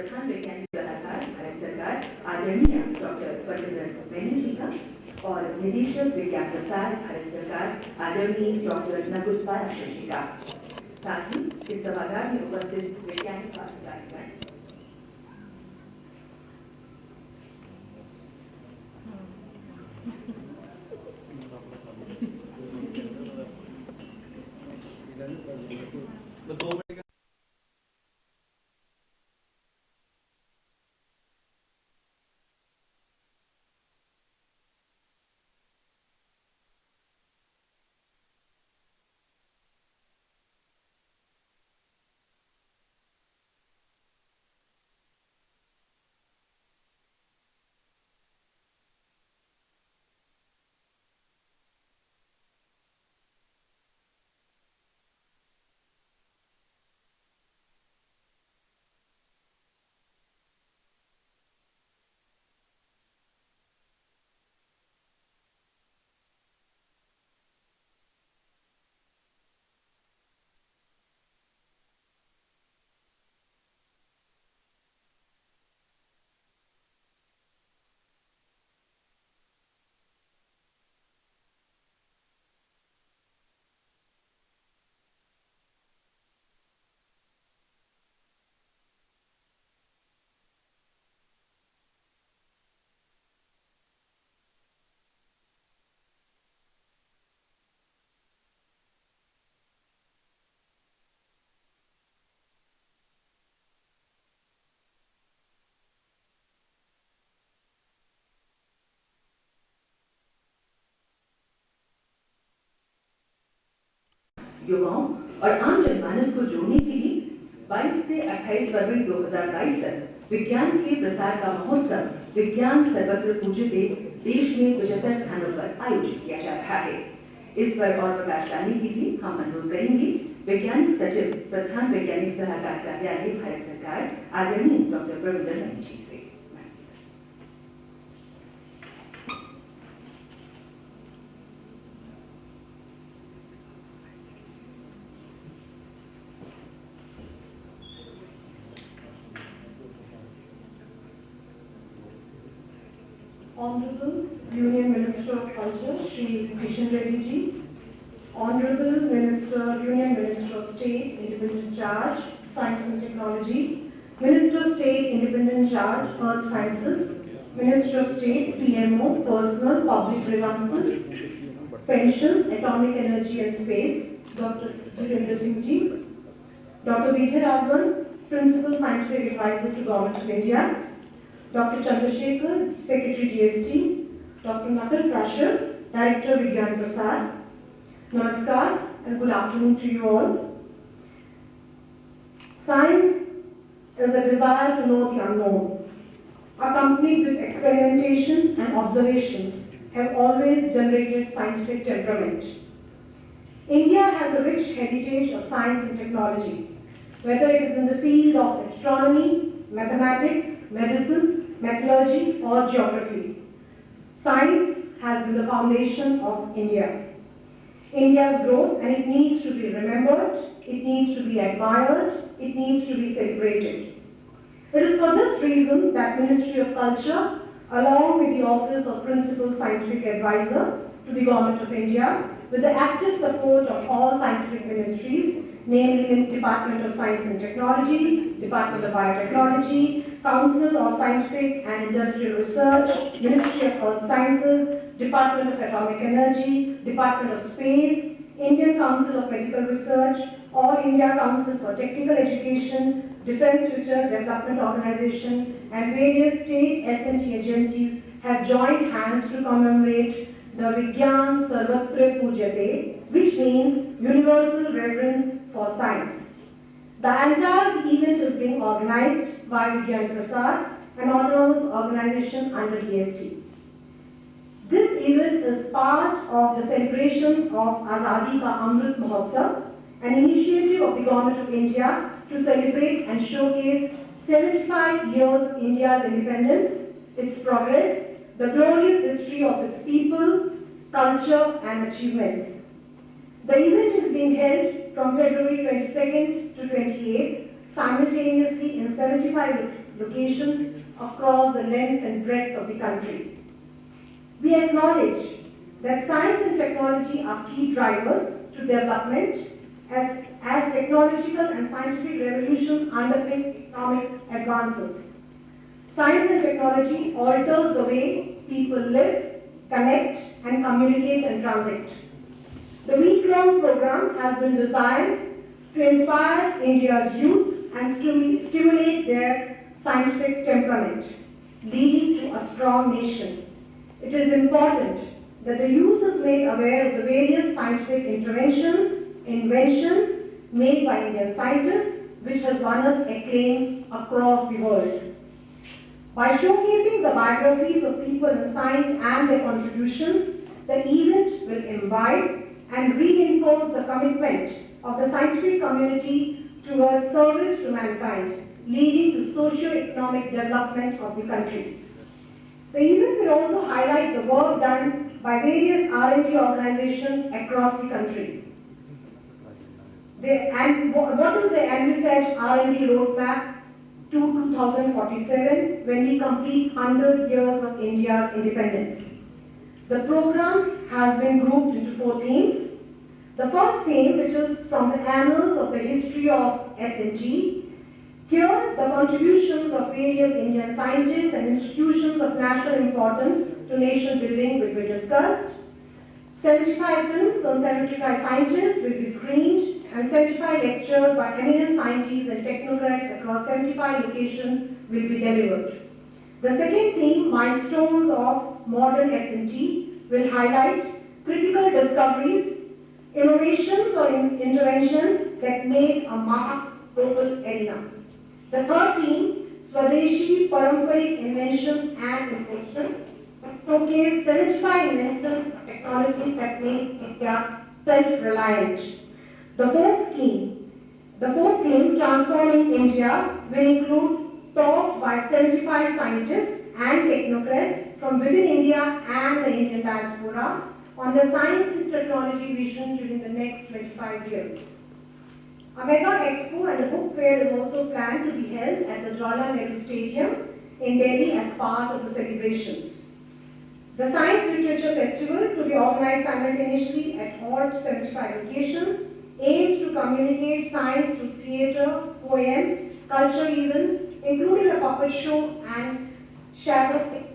प्रधान वैज्ञानिक सलाहकार भारत सरकार आदरणीय डॉक्टर पटेल जी का और निदेशक विज्ञान प्रसार भारत सरकार आदरणीय डॉक्टर नगुल जी का, साथ ही इस सभागार में उपस्थित वैज्ञानिक अधिकारीगण, युवाओं और आम जनमानस को जोड़ने के लिए 22 से 28 फरवरी 2022 तक विज्ञान के प्रसार का महोत्सव विज्ञान सर्वत्र पूज्यते देश में 75 स्थानों पर आयोजित किया जा रहा है। इस पर और प्रकाश डालने के लिए हम अनुरोध करेंगे वैज्ञानिक सचिव प्रधान वैज्ञानिक सलाहकार कार्यालय भारत सरकार आदरणीय डॉक्टर प्रवीण जी से। Honorable Union Minister of Culture, Shri Kishan Reddy ji, Honorable Minister, Union Minister of State, Independent in Charge, Science and Technology, Minister of State, Independent in Charge, Earth Sciences, Minister of State, PMO, Personal Public Grievances, Pensions, Atomic Energy and Space, Dr. Jitendra Singh ji, Dr. Patiala-VSP, Principal Scientific Advisor to Government of India, Dr. Chandrasekhar, Secretary DST, Dr. Nakul Prashar, Director Vigyan Prasad. Namaskar and good afternoon to you all. Science is a desire to know the unknown, accompanied with experimentation and observations, have always generated scientific temperament. India has a rich heritage of science and technology, whether it is in the field of astronomy, mathematics, medicine, metallurgy or geography. Science has been the foundation of India. India's growth, and it needs to be remembered, it needs to be admired, it needs to be celebrated. It is for this reason that Ministry of Culture, along with the Office of Principal Scientific Advisor to the Government of India, with the active support of all scientific ministries, namely the Department of Science and Technology, Department of Biotechnology, Council of Scientific and Industrial Research, Ministry of Earth Sciences, Department of Atomic Energy, Department of Space, Indian Council of Medical Research, All India Council for Technical Education, Defence Research Development Organization, and various state S&T agencies have joined hands to commemorate the Vigyan Sarvatra Pujyate, which means universal reverence for science. The entire event is being organized by Vigyan Prasad, an autonomous organization under DST. This event is part of the celebrations of Azadi Ka Amrit Mahotsav, an initiative of the Government of India to celebrate and showcase 75 years of India's independence, its progress, the glorious history of its people, culture and achievements. The event is being held from February 22nd to 28th, simultaneously in 75 locations across the length and breadth of the country. We acknowledge that science and technology are key drivers to development as technological and scientific revolutions underpin economic advances. Science and technology alters the way people live, connect, and communicate and transact. The week-long program has been designed to inspire India's youth and stimulate their scientific temperament, leading to a strong nation. It is important that the youth is made aware of the various scientific inventions made by Indian scientists, which has won us acclaims across the world. By showcasing the biographies of people in science and their contributions, the event will imbibe and reinforce the commitment of the scientific community towards service to mankind, leading to socio-economic development of the country. The event will also highlight the work done by various R&D organizations across the country. What is the envisaged R&D roadmap to 2047 when we complete 100 years of India's independence? The program has been grouped into 4 themes. The first theme, which is from the annals of the history of S&T. Here, the contributions of various Indian scientists and institutions of national importance to nation building will be discussed. 75 films on 75 scientists will be screened, and 75 lectures by eminent scientists and technocrats across 75 locations will be delivered. The second theme, milestones of modern S&T, will highlight critical discoveries, innovations or interventions that made a mark global arena. The third theme, Swadeshi Paramparik inventions and innovation, showcase 75 inventions of technology that made India self-reliant. The fourth theme, Transforming India, will include talks by 75 scientists and technocrats from within India and the Indian diaspora on the science and technology vision during the next 25 years. A mega expo and a book fair is also planned to be held at the Jawaharlal Nehru Stadium in Delhi as part of the celebrations. The Science Literature Festival, to be organized simultaneously at all 75 locations, aims to communicate science through theatre, poems, cultural events, including a puppet show and shadow.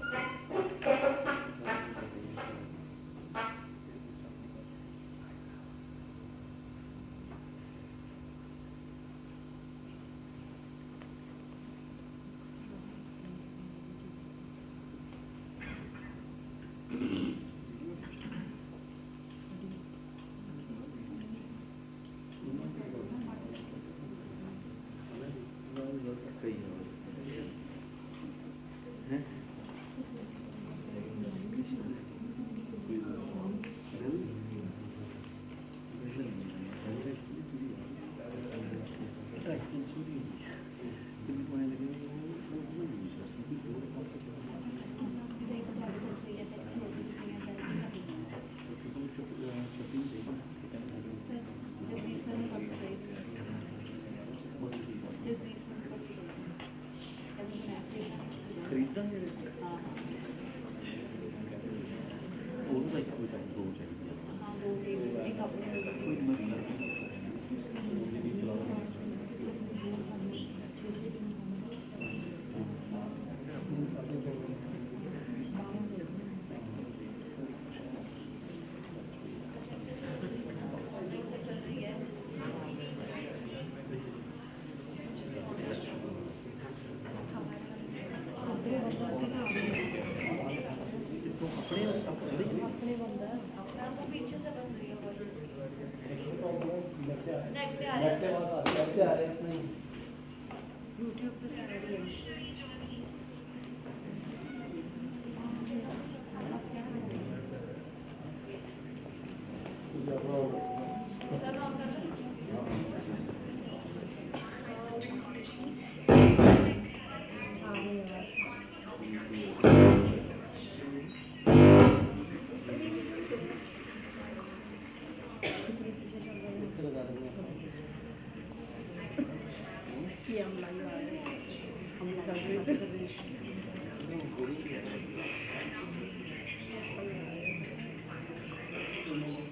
Respected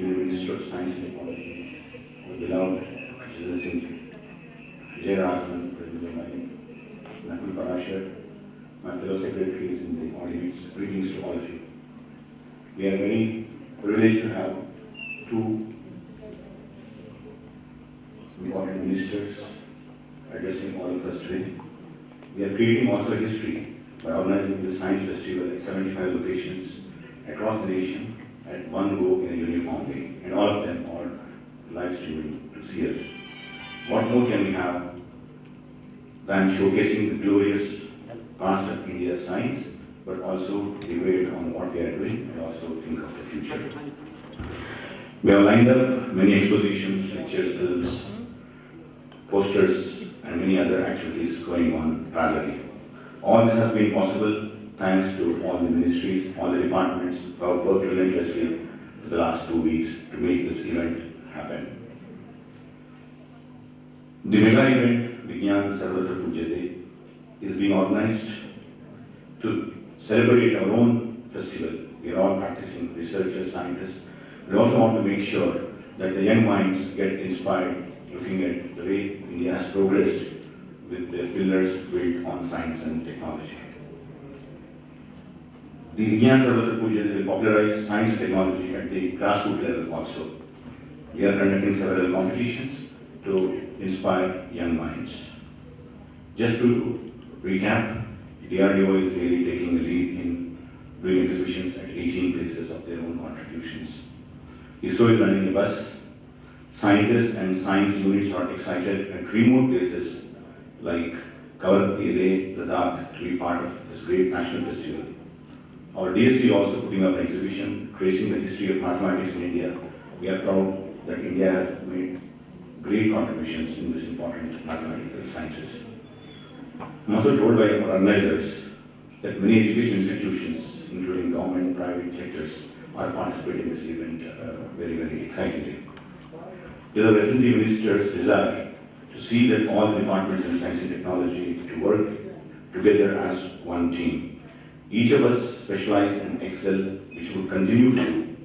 Minister of Science and Technology, our beloved General Secretary, Jayarajan, Nakul Parashar, my fellow secretaries in the audience, greetings to all of you. We are very privileged to have two important ministers addressing all of us today. We are creating also history by organizing the Science Festival at 75 locations across the nation at one go in a uniform way, and all of them are live streaming to see us. What more can we have than showcasing the glorious past of India's science, but also debate on what we are doing and also think of the future. We have lined up many expositions, lectures, films, posters, and many other activities going on parallelly. All this has been possible thanks to all the ministries, all the departments who have worked relentlessly for the last 2 weeks to make this event happen. The mega event, Vigyan Sarvatra Pujyate, is being organized to celebrate our own festival. We are all practicing researchers, scientists. We also want to make sure that the young minds get inspired looking at the way India has progressed with the pillars built on science and technology. The Vigyan Sarvatra Pujyate will popularize science and technology at the grassroots level also. We are conducting several competitions to inspire young minds. Just to recap, DRDO is really taking the lead in doing exhibitions at 18 places of their own contributions. ISRO is running a bus. Scientists and science units are excited at remote places like Kawalati, Leh, Ladakh to be part of this great national festival. Our DSC is also putting up an exhibition tracing the history of mathematics in India. We are proud that India has made great contributions in this important mathematical sciences. I'm also told by our organizers that many education institutions, including government and private sectors, are participating in this event very, very excitedly. It is the Resident Minister's desire to see that all the departments in science and technology to work together as one team. Each of us specialize and excel, which will continue to do.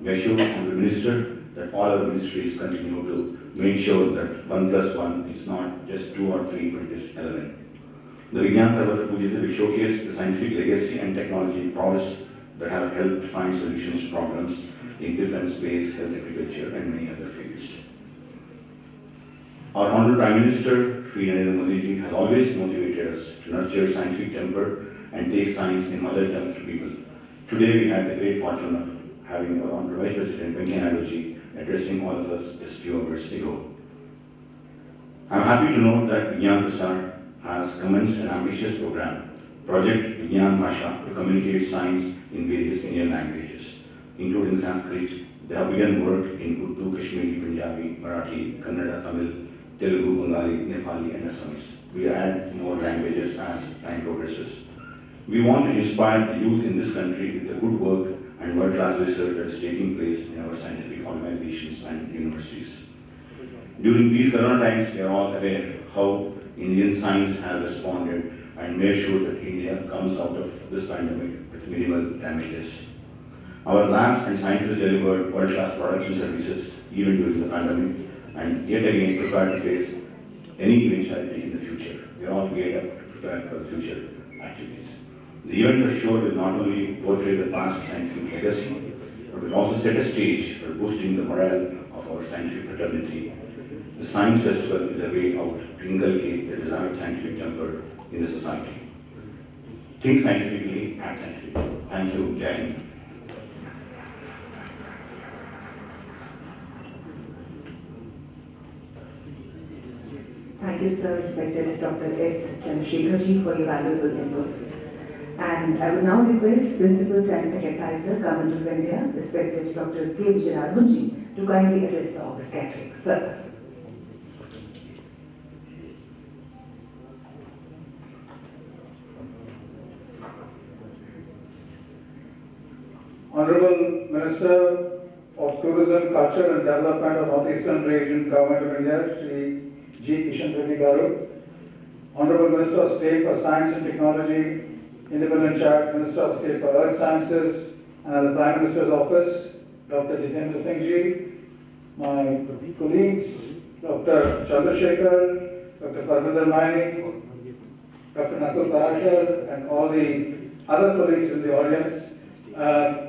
We assure the Minister that all our ministries continue to make sure that 1 plus 1 is not just 2 or 3, but it is 11. The Vigyan Sarvatra Pujyate will showcase the scientific legacy and technology prowess that have helped find solutions to problems in defense, space, health, agriculture, and many other fields. Our Honorable Prime Minister, Shri Narendra Modi ji, has always motivated us to nurture scientific temper and take science in mother tongue to people. Today we had the great fortune of having our Honorable Vice President Venkaiah Naidu ji addressing all of us just a few hours ago. I am happy to know that Vigyan Prasar has commenced an ambitious program, Project Vigyan Bhasha, to communicate science in various Indian languages, including Sanskrit. They have begun work in Urdu, Kashmiri, Punjabi, Marathi, Kannada, Tamil, Telugu, Bengali, Nepali, and Assamese. We add more languages as time progresses. We want to inspire the youth in this country with the good work and world-class research that is taking place in our scientific organizations and universities. During these corona times, we are all aware how Indian science has responded and made sure that India comes out of this pandemic with minimal damages. Our labs and scientists delivered world-class products and services even during the pandemic, and yet again prepared to face any eventuality in the future. We are all geared up to prepare for the future activities. The event for sure will not only portray the past scientific legacy, but will also set a stage for boosting the morale of our scientific fraternity. The Science Festival is a way out to inculcate the desired scientific temper in the society. Think scientifically, act scientifically. Thank you, Jai Hind. Thank you, sir, respected Dr. S. Chandrasekharji, for your valuable inputs. And I would now request Principal Scientific Advisor, Government of India, respected Dr. K. Vijayaraghavan, to kindly address the August gathering. Sir. Honorable Minister of of Tourism, Culture and Development of Northeastern Region, Government of India, Shri G. Kishan Reddy Garu, Honorable Minister of State for Science and Technology, Independent Chair, Minister of State for Earth Sciences, and the Prime Minister's Office, Dr. Jitendra Singh Ji, my colleagues, Dr. Chandrasekhar, Dr. Parminder Maini, Dr. Nakul Parashar, and all the other colleagues in the audience.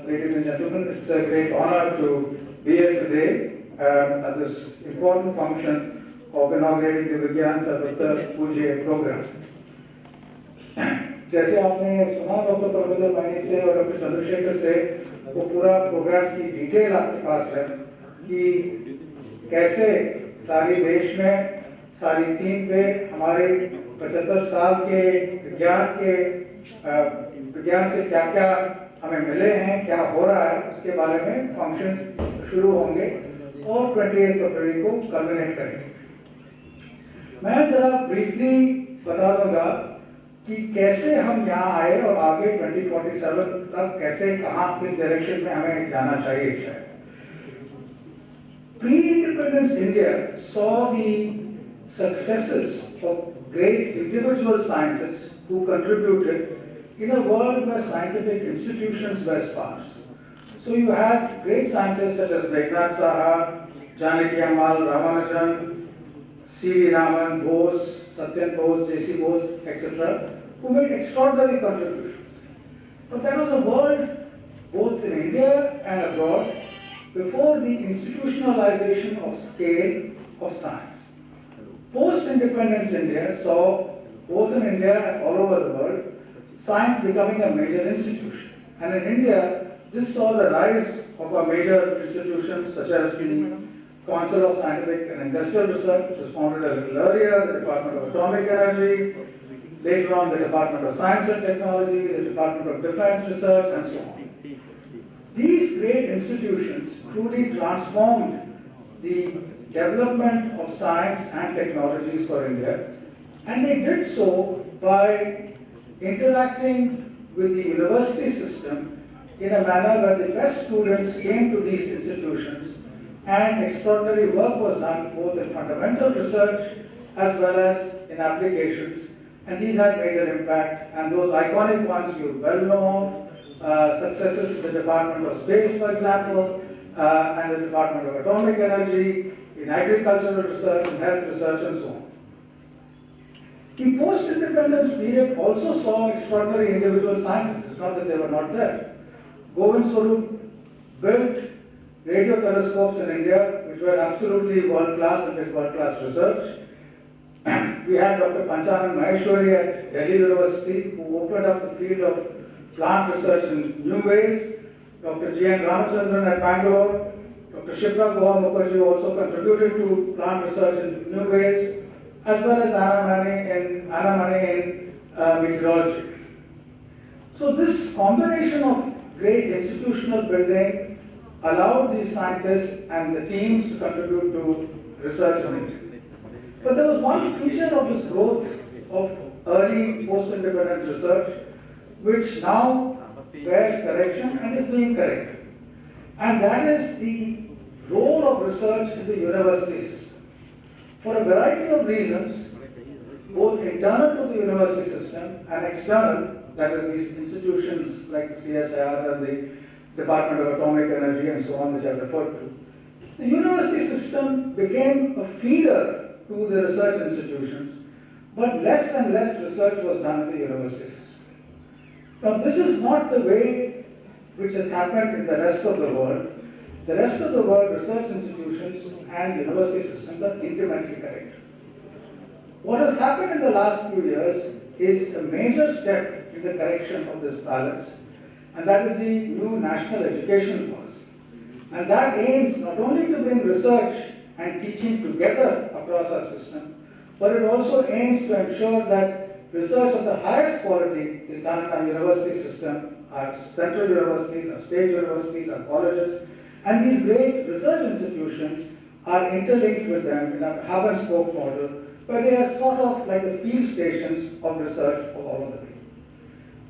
Ladies and gentlemen, it's a great honor to be here today at this important function of inaugurating the Vigyan Sarvatra Puja program. जैसे आपने सुना doctor Parminder माइनी से और doctor Chandrashekhar से, वो पूरा programme की detail आपके पास है कि कैसे सारी देश में सारी थीम पे हमारे 75 साल के विज्ञान से क्या क्या हमें मिले हैं, क्या हो रहा है, उसके बारे में फंक्शंस शुरू होंगे और 28 फरवरी को कल्मिनेट करेंगे। मैं जरा ब्रीफली बता दूंगा कि कैसे हम यहाँ आए और आगे 2047 तक कैसे कहाँ किस डायरेक्शन में हमें जाना चाहिए शायद। Pre-independence India saw the successes of great individual scientists who contributed in a world where scientific institutions were sparse. So you had great scientists such as Meghnad Saha, Janaki Ammal, Ramanujan, C.V. Raman, Bose, Satyan Bose, J.C. Bose, etc., who made extraordinary contributions. But there was a world, both in India and abroad, before the institutionalization of scale of science. Post-independence India saw, both in India and all over the world, science becoming a major institution. And in India, this saw the rise of a major institutions such as the Council of Scientific and Industrial Research, which was founded a little earlier, the Department of Atomic Energy, later on the Department of Science and Technology, the Department of Defense Research, and so on. These great institutions truly transformed the development of science and technologies for India, and they did so by interacting with the university system in a manner where the best students came to these institutions and extraordinary work was done both in fundamental research as well as in applications, and these had major impact, and those iconic ones you well know, successes in the Department of Space, for example, and the Department of Atomic Energy, in agricultural research, in health research, and so on. The post-independence period also saw extraordinary individual scientists. It's not that they were not there. Govind Swarup built radio telescopes in India, which were absolutely world-class and did world-class research. We had Dr. Panchanand Maheshwari at Delhi University, who opened up the field of plant research in new ways. Dr. G.N. Ramachandran at Bangalore. Dr. Shipra Goa Mukherjee also contributed to plant research in new ways, as well as Anna Mani in meteorology. So this combination of great institutional building allowed these scientists and the teams to contribute to research on it. But there was one feature of this growth of early post-independence research which now bears correction and is being corrected. And that is the role of research in the university system. For a variety of reasons, both internal to the university system and external, that is these institutions like the CSIR and the Department of Atomic Energy and so on, which I referred to, the university system became a feeder to the research institutions, but less and less research was done in the university system. Now, this is not the way which has happened in the rest of the world. The rest of the world, research institutions and university systems are intimately connected. What has happened in the last few years is a major step in the correction of this balance, and that is the new national education policy. And that aims not only to bring research and teaching together across our system, but it also aims to ensure that research of the highest quality is done in our university system, our central universities, our state universities, our colleges, and these great research institutions are interlinked with them in a hub and spoke model, where they are sort of like the field stations of research for all of the people.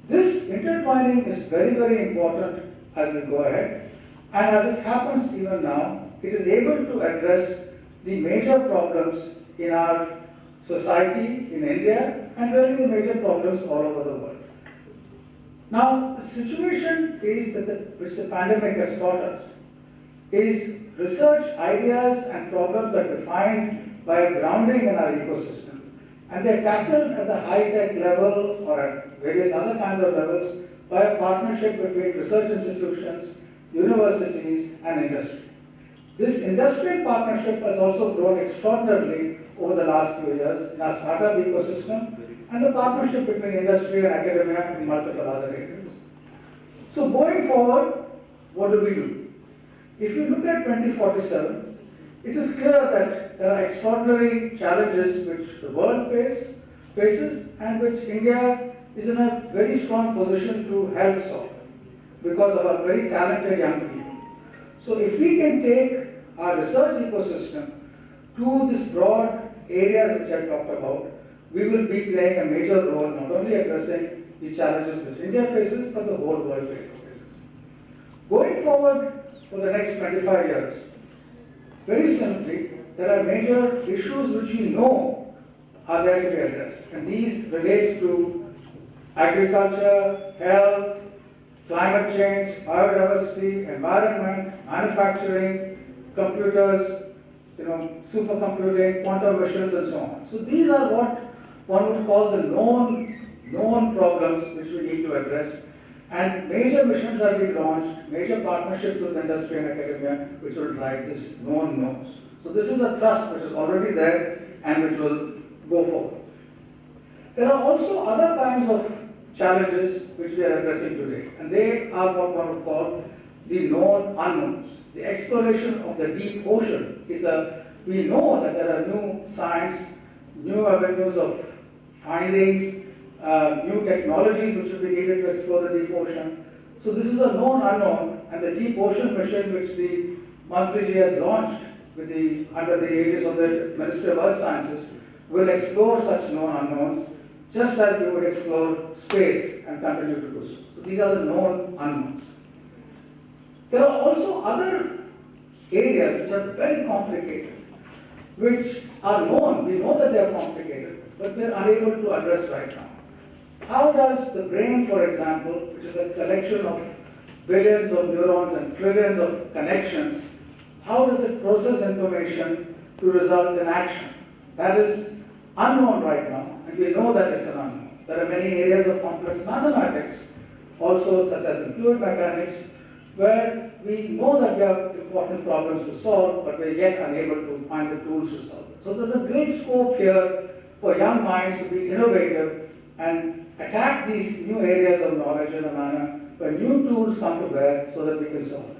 This intertwining is very, very important as we go ahead, And as it happens even now, it is able to address the major problems in our society, in India, and really the major problems all over the world. Now, the situation is that which the pandemic has taught us is research ideas and problems are defined by a grounding in our ecosystem, and they're tackled at the high-tech level or at various other kinds of levels by a partnership between research institutions, universities, and industry. This industrial partnership has also grown extraordinarily over the last few years in our startup ecosystem and the partnership between industry and academia in multiple other areas. So going forward, what do we do? If you look at 2047, it is clear that there are extraordinary challenges which the world faces and which India is in a very strong position to help solve because of our very talented young people. So if we can take our research ecosystem to these broad areas which I talked about, we will be playing a major role not only addressing the challenges which India faces, but the whole world faces. Going forward for the next 25 years, very simply, there are major issues which we know are there to be addressed, and these relate to agriculture, health, climate change, biodiversity, environment, manufacturing, computers, supercomputing, quantum missions, and so on. So these are what one would call the known problems which we need to address. And major missions have been launched, major partnerships with industry and academia, which will drive this known knowns. So this is a thrust which is already there and which will go forward. There are also other kinds of challenges which we are addressing today, and they are what one would call the known unknowns. The exploration of the deep ocean we know that there are new science, new avenues of findings, new technologies which will be needed to explore the deep ocean. So this is a known unknown, and the deep ocean mission which the Mantriji has launched under the aegis of the Ministry of Earth Sciences will explore such known unknowns, just as we would explore space and continue to do so. So these are the known unknowns. There are also other areas which are very complicated, which are known. We know that they are complicated, but we are unable to address right now. How does the brain, for example, which is a collection of billions of neurons and trillions of connections, how does it process information to result in action? That is unknown right now, and we know that it's an unknown. There are many areas of complex mathematics, also such as in fluid mechanics, where we know that we have important problems to solve, but we're yet unable to find the tools to solve it. So there's a great scope here for young minds to be innovative and attack these new areas of knowledge in a manner where new tools come to bear so that we can solve it.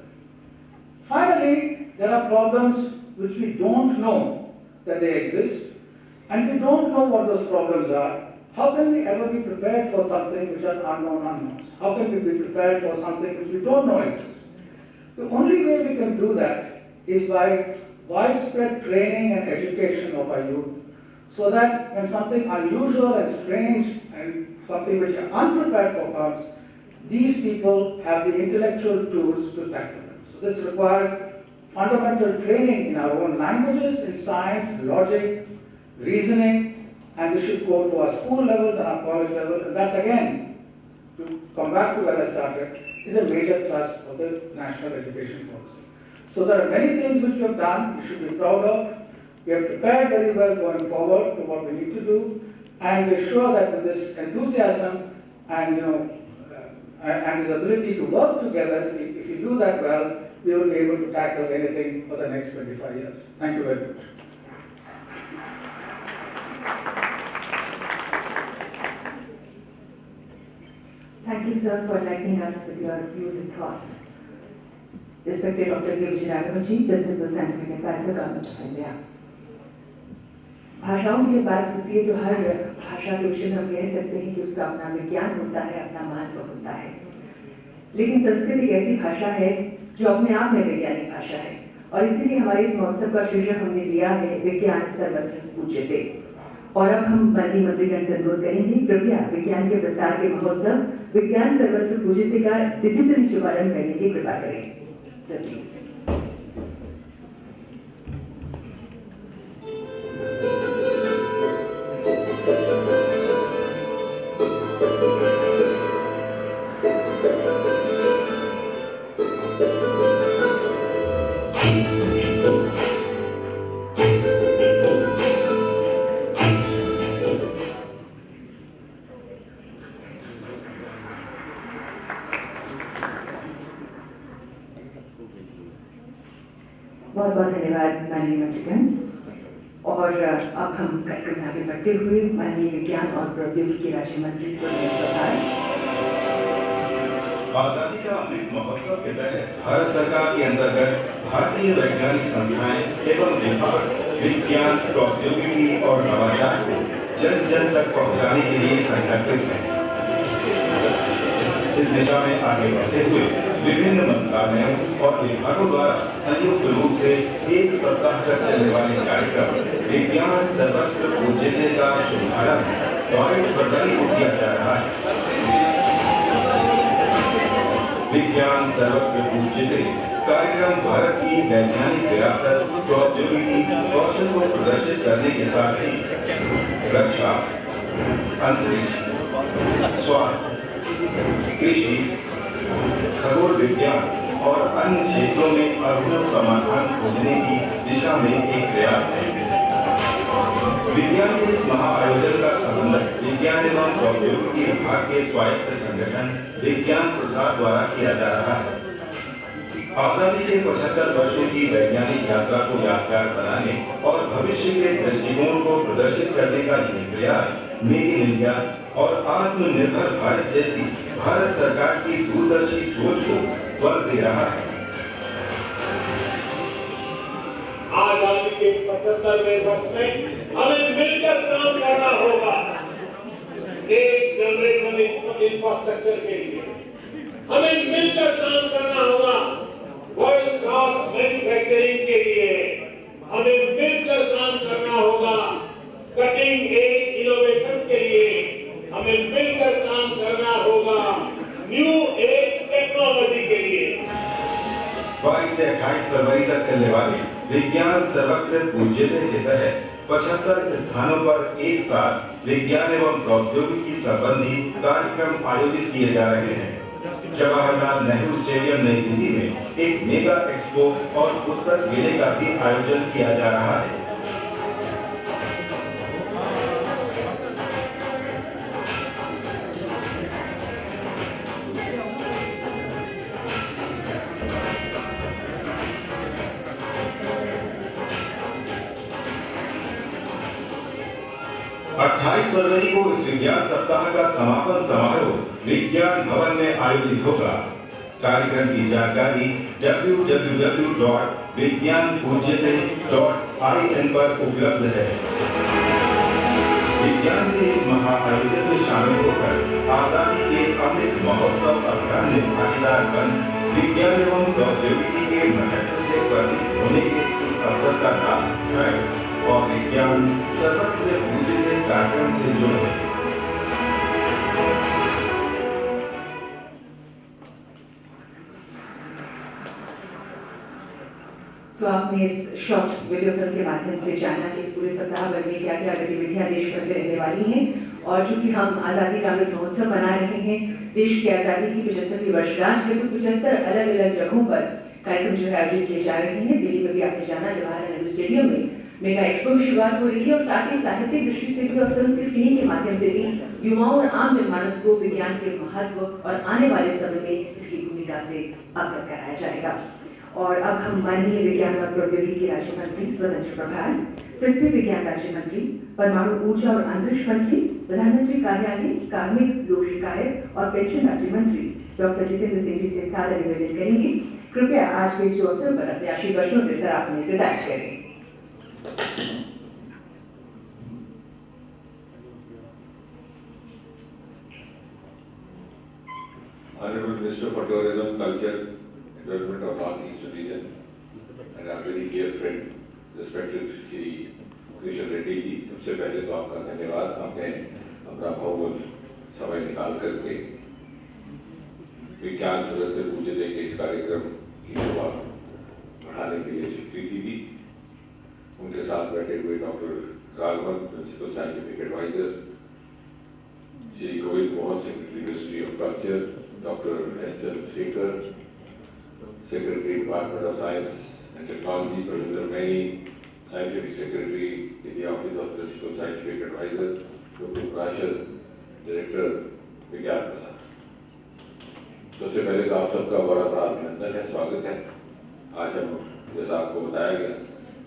Finally, there are problems which we don't know that they exist, and we don't know what those problems are. How can we ever be prepared for something which are unknown unknowns? How can we be prepared for something which we don't know exists? The only way we can do that is by widespread training and education of our youth, so that when something unusual and strange and something which are unprepared for comes, these people have the intellectual tools to tackle them. So this requires fundamental training in our own languages, in science, logic, reasoning, and this should go to our school levels and our college level, and that again, to come back to where I started, is a major thrust of the national education policy. So there are many things which we have done, we should be proud of. We have prepared very well going forward to what we need to do, and we're sure that with this enthusiasm and and this ability to work together, if you do that well, we will be able to tackle anything for the next 25 years. Thank you very much. Thank you, sir, for enlightening us with your views and thoughts. Respected Dr. K. Vijayaraghavan, Principal Scientific Advisor, Government of India. भाषाओं की जब बात होती है तो हर भाषा के विषय में हम कह सकते हैं कि उसका अपना विज्ञान होता है, अपना महत्व होता है। लेकिन संस्कृत एक ऐसी भाषा है जो अपने आप में वैज्ञानिक भाषा है, और इसीलिए हमारे इस महोत्सव का शीर्षक हमने दिया है विज्ञान सर्वत्र पूज्यते। और अब हम माननीय मंत्रीगण से अनुरोध करेंगे, कृपया विज्ञान के प्रसार के महोत्सव विज्ञान सर्वत्र पूज्यते का डिजिटली शुभारंभ करने की कृपा करें। So please. बहुत बहुत धन्यवाद माननीय मंत्रीगण। और अब हम कार्यक्रम में आगे बढ़ते हुए माननीय विज्ञान और प्रौद्योगिकी राज्य मंत्री आजादी का अमृत महोत्सव के तहत भारत सरकार के अंतर्गत भारतीय वैज्ञानिक संस्थाएं एवं विभाग विज्ञान प्रौद्योगिकी और नवाचार को जन जन तक पहुंचाने के लिए संकल्पित है। इस दिशा में आगे बढ़ते हुए विभिन्न मंत्रालयों और विभागों द्वारा संयुक्त रूप से एक सप्ताह तक चलने वाले कार्यक्रम विज्ञान सर्वत्र पूज्यते का शुभारंभ 22 फरवरी को किया जा रहा है। विज्ञान सर्वत्र पूज्यते कार्यक्रम भारत की वैज्ञानिक विरासत, प्रौद्योगिकी, कौशल को प्रदर्शित करने के साथ ही रक्षा, अंतरिक्ष, स्वास्थ्य, कृषि, खगोल विज्ञान और अन्य क्षेत्रों में अभिनव समाधान खोजने की दिशा में एक प्रयास है। विज्ञान के इस महाआयोजन का समन्वय विज्ञान एवं प्रौद्योगिकी विभाग के स्वायत्त संगठन विज्ञान प्रसार द्वारा किया जा रहा है। आजादी के 75 वर्षों की वैज्ञानिक यात्रा को यादगार बनाने और भविष्य के दृष्टिकोण को प्रदर्शित करने का यह प्रयास मेक इन इंडिया और आत्मनिर्भर भारत जैसी भारत सरकार की दूरदर्शी सोच को बल दे रहा है। आजादी के 75वें वर्ष में हमें मिलकर काम करना होगा। एक जनरेशन इंफ्रास्ट्रक्चर के लिए हमें मिलकर काम करना होगा। वर्ल्ड क्लास मैन्युफैक्चरिंग के लिए हमें मिलकर काम करना होगा। कटिंग एज इनोवेशन के लिए हमें मिलकर काम करना होगा। न्यू एज टेक्नोलॉजी के लिए 22 से 28 फरवरी तक चलने वाले विज्ञान सर्वत्र पूज्यते के तहत 75 स्थानों पर एक साथ विज्ञान एवं प्रौद्योगिकी संबंधी कार्यक्रम आयोजित किए जा रहे हैं। जवाहरलाल नेहरू स्टेडियम नई दिल्ली में एक मेगा एक्सपो और पुस्तक मेले का भी आयोजन किया जा रहा है। 28 फरवरी को इस विज्ञान सप्ताह का समापन समारोह विज्ञान भवन में आयोजित होगा। कार्यक्रम की जानकारी www.vigyanpujyate.in पर उपलब्ध है। विज्ञान के इस महाआयोजन में शामिल होकर आजादी के अमृत महोत्सव अभियान में भागीदार बन विज्ञान एवं प्रौद्योगिकी के महत्व से परिचित होने के इस अवसर का लाभ उठाएं और विज्ञान सर्वत्र पूज्यते कार्यक्रम से जुड़े। तो आपने इस शॉर्ट वीडियो फिल्म के माध्यम से जाना कि इस पूरे सप्ताह भर में क्या क्या गतिविधियां देश भर में रहने वाली हैं। और चूंकि हम आज़ादी का अमृत महोत्सव मना रहे हैं, देश की आज़ादी की 75वीं वर्षगांठ है, तो 75 अलग अलग जगहों पर कार्यक्रम जो है आयोजित किए जा रहे हैं। दिल्ली में भी आपने जाना, जवाहरलाल नेहरू स्टेडियम में मेगा एक्सपो की शुरुआत हो रही है और साथ ही साहित्यिक दृष्टि से भी और फिल्म की स्क्रीनिंग के माध्यम से भी युवाओं और आम जनमानस को विज्ञान के महत्व और आने वाले समय में इसकी भूमिका से अवगत कराया जाएगा। और अब हम माननीय विज्ञान और प्रौद्योगिकी राज्य मंत्री स्वतंत्र प्रभार, पृथ्वी विज्ञान राज्य मंत्री, परमाणु ऊर्जा और अंतरिक्ष मंत्री, प्रधानमंत्री कार्यालय, कार्मिक, लोक शिकायत और पेंशन राज्य मंत्री डॉक्टर जितेंद्र सिंह जी से सादर निवेदन करेंगे। कृपया आज के इस अवसर पर अपने आशीर्वादों से जरा अपने विदाई करें। Honorable Minister for Tourism, Culture, Development of North Eastern Region, and our very dear friend, respected Shri Krishna Reddy ji, सबसे पहले तो आपका धन्यवाद। आपने अपना बहुमूल्य समय निकाल करके विज्ञान सर्वत्र पूज्यते के इस कार्यक्रम की शोभा बढ़ाने के लिए स्वीकृति दी। उनके साथ बैठे हुए doctor Raghavan, principal scientific adviser, Shri Govind Mohan, secretary ministry of culture, doctor S Chandrasekhar, secretary department of science and technology, Pravinder Maini, scientific secretary in the office of principal scientific adviser, doctor Prashar, director Vigyan Prasar. सबसे पहले तो आप सबका बड़ा बड़ा अभिनंदन है, स्वागत है। आज हम, जैसा आपको बताया गया,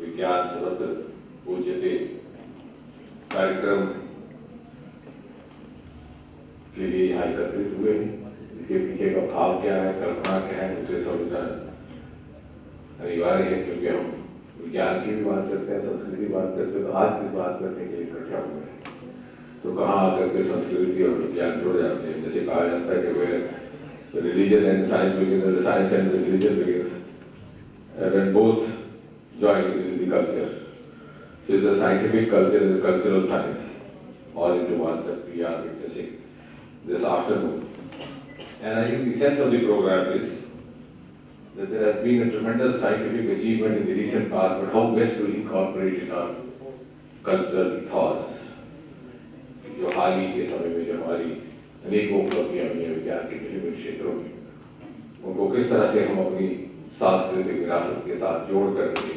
विज्ञान सर्वत्र पूज्यते कार्यक्रम के लिए यहाँ एकत्रित हुए हैं। इसके पीछे का भाव क्या है, कल्पना क्या है, उसे समझना अनिवार्य है, क्योंकि हम विज्ञान की भी बात करते हैं, संस्कृति की बात करते हैं। तो आज किस बात करने के लिए इकट्ठा हुए हैं, तो कहाँ आकर के संस्कृति और विज्ञान जुड़ जाते हैं। जैसे कहा जाता है कि where religion end science begin, science end religion begins, when both join, it is the culture. So it's a scientific culture and a cultural science, all into one, that we are witnessing this afternoon. And I think the sense of the program is that there has been a tremendous scientific achievement in the recent past, but how best to incorporate in our cultural ethos. जो हाल ही के समय में जो हमारी अनेकों उपलब्धियां हुई हैं विज्ञान के विभिन्न क्षेत्रों में, उनको किस तरह से हम अपनी सांस्कृतिक विरासत के साथ जोड़ करके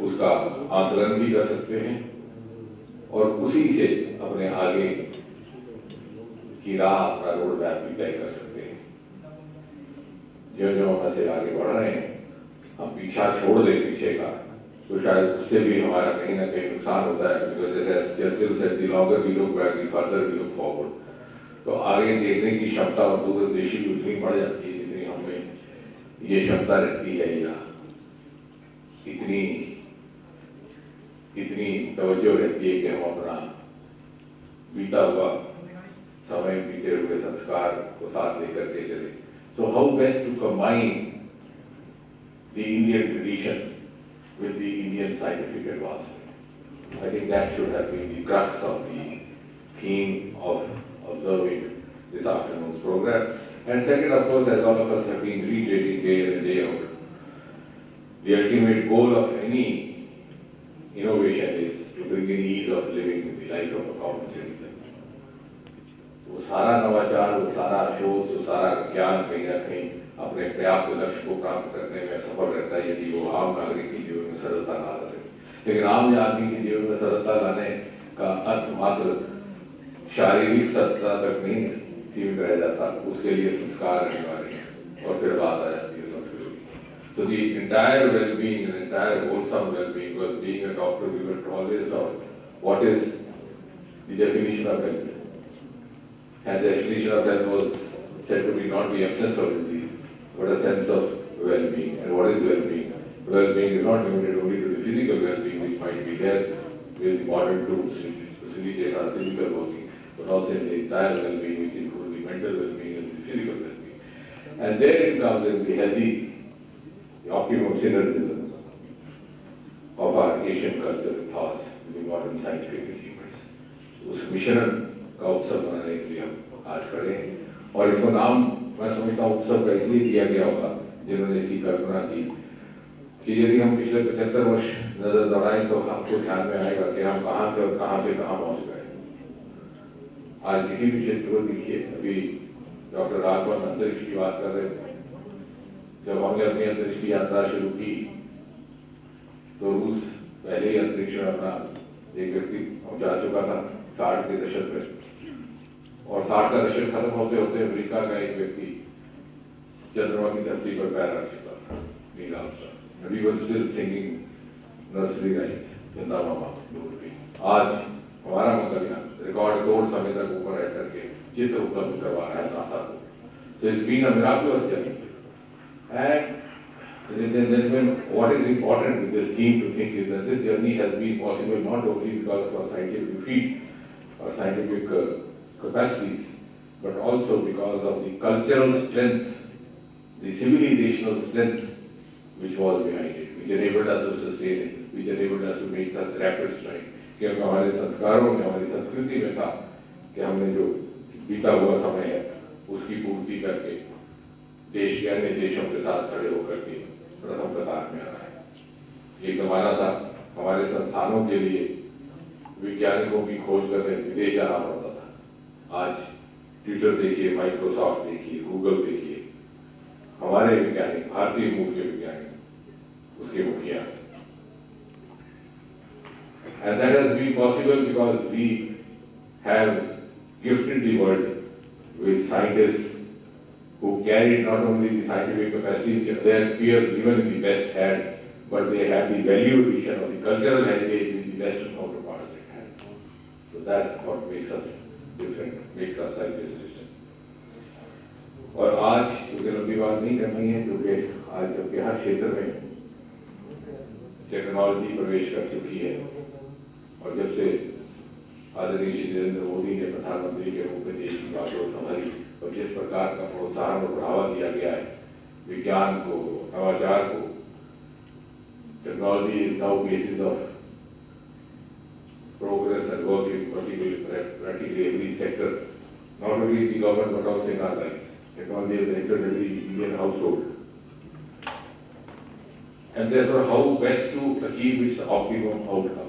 उसका आकलन भी कर सकते हैं और उसी से अपने आगे की राह, अपना रोड मैप भी तय कर सकते हैं। जो जो हम ऐसे आगे बढ़ रहे हैं, हम पीछा छोड़ दें पीछे का, तो शायद उससे भी हमारा कहीं ना कहीं नुकसान होता है। बिकॉज जैसे Churchill said, the longer we look back, the further we look forward. तो आगे देखने की क्षमता और दूरदर्शी उतनी बढ़ जाती है जितनी हमें ये क्षमता रहती है, या इतनी तवज्जो रहती है कि हम अपना बीता हुआ समय, बीते हुए संस्कार को साथ लेकर के चले। So how best to combine the Indian tradition with the Indian scientific advancement? I think that should have been the crux of the theme of observing this afternoon's program. And second, of course, as all of us have been reiterating day in and day out, the ultimate goal of any innovation is to bring in ease of living in the life of a common citizen. वो सारा नवाचार, वो सारा शोध, वो सारा ज्ञान कहीं ना कहीं अपने पर्याप्त लक्ष्य को प्राप्त करने में सफल रहता है यदि वो आम नागरिक के जीवन में सरलता ला सके। लेकिन आम आदमी के जीवन में सरलता लाने का अर्थ मात्र शारीरिक सत्ता तक नहीं सीमित रह जाता, उसके लिए संस्कार अनिवार्य है और फिर बात आ जाती है संस्कृति। So the entire well-being and entire wholesome well-being, was being a doctor, we were always taught what is the definition of health. And the definition of health was said to be not the absence of disease, but a sense of well-being. And what is well-being? Well-being is not limited only to the physical well-being, which might be there with modern tools to facilitate our physical working, but also in the entire well-being, which includes the mental well-being and the physical well-being. And there it comes in the healthy, the optimum synergism of our Asian culture with thoughts, with the modern scientific achievements. उस मिश्रण का उत्सव मनाने के लिए हम आज खड़े हैं, और इसको नाम मैं समझता हूँ उत्सव का इसलिए दिया गया होगा जिन्होंने इसकी कल्पना की कि यदि हम पिछले 75 वर्ष नजर दौड़ाएं तो आपको ध्यान में आएगा कि हम कहाँ थे और कहाँ से कहाँ पहुँच गए। आज किसी भी क्षेत्र को देखिए, अभी डॉक्टर राघवन अंतरिक्ष की बात कर रहे थे। जब हमने अपनी अंतरिक्ष की यात्रा शुरू की तो रूस पहले ही अंतरिक्ष में अपना एक व्यक्ति पहुंचा चुका था 60 के दशक में, और 60 का दशक खत्म होते होते अमेरिका का एक व्यक्ति चंद्रमा की धरती पर पैर रख चुका था, Neil Armstrong. We were still singing nursery rhymes, चंदा मामा डोलती। आज हमारा मंगलयान रिकॉर्ड तोड़ समय तक ऊपर रह करके चित्र उपलब्ध करवा रहा है नासा को। So it's been a miraculous journey. And then what is important with this team to think is that this journey has been possible not only because of our scientific feat, our scientific capacities, but also because of the cultural strength, the civilizational strength which was behind it, which enabled us to sustain it, which enabled us to make such rapid stride. क्योंकि हमारे संस्कारों में, हमारी संस्कृति में था कि हमने जो बीता हुआ समय है उसकी पूर्ति करके देश के अन्य देशों के साथ खड़े होकर के प्रथम कतार में आ रहा है। एक जमाना था हमारे संस्थानों के लिए वैज्ञानिकों की खोज करने विदेश जाना पड़ता था। आज ट्विटर देखिए, माइक्रोसॉफ्ट देखिए, गूगल देखिए, हमारे वैज्ञानिक, भारतीय मूल के वैज्ञानिक उसके मुखिया। And that has been possible because we have gifted the world with scientists who carried not only the scientific capacity which their peers even in the West had, but they had the value addition or the cultural heritage which the Western counterparts they had. So that's what makes us different, makes us scientists different. और आज मुझे लंबी बात नहीं करनी है क्योंकि आज जबकि हर क्षेत्र में टेक्नोलॉजी प्रवेश कर चुकी है और जब से आदरणीय श्री नरेंद्र मोदी ने प्रधानमंत्री के रूप में देश की बागडोर संभाली और जिस प्रकार का प्रोत्साहन और बढ़ावा दिया गया है विज्ञान को, नवाचार को, technology is now basis of progress and work in practically every sector, not only in the government but also in our lives. Technology has entered every Indian household. And therefore, how best to achieve its optimum outcomes?